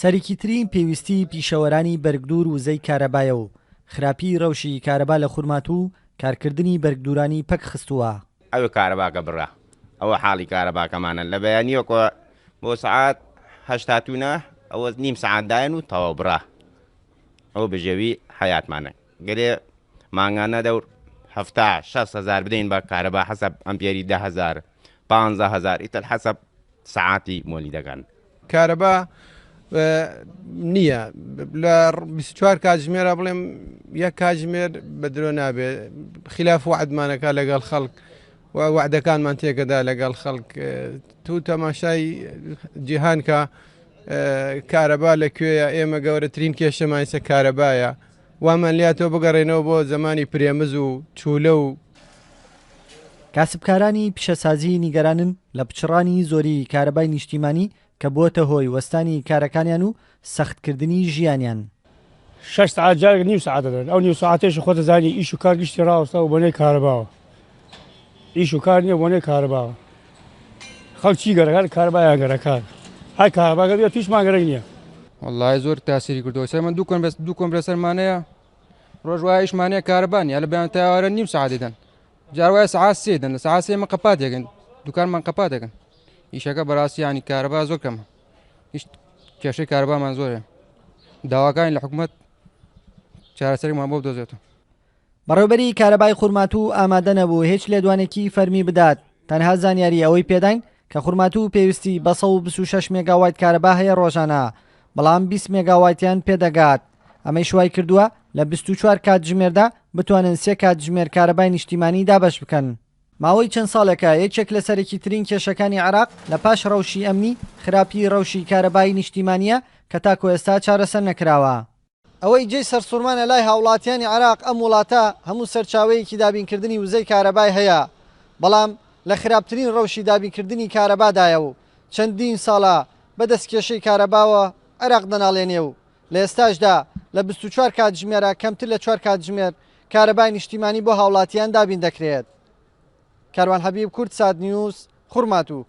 سەرەکیترین پێویستی پیشەوەرانی بەرگدور وزەی کارەبایە و خراپی ڕەوشی کارەبا لە خورمات و کارکردنی بەرگدورانی پەک خستووە. ئەوە کارەباکە بڕە، ئەوە حاڵی کارەباکەمانە لە بەیانیوەکە بۆ سعات هەشتاتونە ئەوە نیم سعاتدایەن و تەواو بڕە. ئەو بژێوی حیاتمانە گەرێ مانگانە دەور 6,000 بدەین بە کارەبا حەسەب ئەمپێری 10,000 15,000 ئیتر حەسەب سعاتی مۆلی دەگەن. کارەبا نییە لە 24 کاتژمێرە بڵێم یەک کاتژمێر بە درۆ نابێت خلاف وعدمانەکە لەگەڵ خەڵک وعدەکانمان تێکەدا لەگەڵ خەڵک تو تەماشای جیهان کە کارەبا لەکوێیە ئێمە گەورەترین کێشەمانیسە کارەبایە وامان لاتەوە بگەڕێنەوە بۆ زمانی پرێمز و چولە و کاسبکارانی پیشەسازی نیگەرانن لە پچڕانی زۆری کارەبای نیشتیمانی کە بۆتە هۆی وەستانی کارەکانیان و سەختکردنی ژیانیان. 6 ساعت جارێک نیم ساعت دەدەن ئەو نیم ساعتێش خۆتە زانی ئیش و کار گشتی ڕاوەستە و بۆنەی کارەباوە ئیش و کار نییە بۆنەی کارەباوە خەڵکی گەرەکان کارەبایان گەرەکان هەر کارەباگە بێت تویشمان گەرەک نییە. وەڵای زۆر تاسیری کردەوە سەر من دوو کۆمپرسەرمانەیە ڕۆژ وایە ئیشمانەیە کارەبان یا لە بەیان تاوارە نیم ساعت دەدەن جار وایە ساعات 3 دەن لە ساعات 3 ئێمە قەپات دەکەن دوکانمان قەپات دەکەن ئیشەکە بەڕاستی ینی کارەبا زۆر کەمە هیچ کێشەی کارەبامان زۆرە داواکانی لە حکوومەت چارەسەریمان بۆ بدۆزێتەوە. بەڕێوەبەری کارەبای خورمات و ئامادە نەبوو هیچ لێدوانێکی فەرمی بدات تەنها زانیاری ئەوەی پێداین کە خورمات و پێویستی بە 126 مێگاوایت کارەبا هەیە ڕۆژانە بەڵام 20 مێگاوایتیان پێدەگات ئەمەی شوای کردووە لە 24 کاتژمێردا بتوانن 3 کاتژمێر کارەبای نیشتیمانی دابەش بکەن. ماوەی چەند ساڵێکە یەکێک لە سەرەکیترین کێشەکانی عێراق لە پاش ڕەوشی ئەمنی خراپی ڕەوشی کارەبای نیشتیمانیە کە تاکو ئێستا چارەسەر نەکراوە. ئەوەی جێی سەرسوورمانە لای هاوڵاتیانی عێراق ئەم وڵاتە هەموو سەرچاوەیەکی دابینکردنی وزەی کارەبای هەیە بەڵام لە خراپترین ڕەوشی دابینکردنی کارەبادایە و چەندین ساڵە بەدەستکێشەی کارەباوە عێراق دەناڵێنێ و لە ئێستاشدا لە 24 کاتژمێرە کەمتر لە 4 کاتژمێر کارەبای نیشتیمانی بۆ هاوڵاتیان دابین دەکرێت. کاروان حەبیب، کورد سات نیوز، خورمات و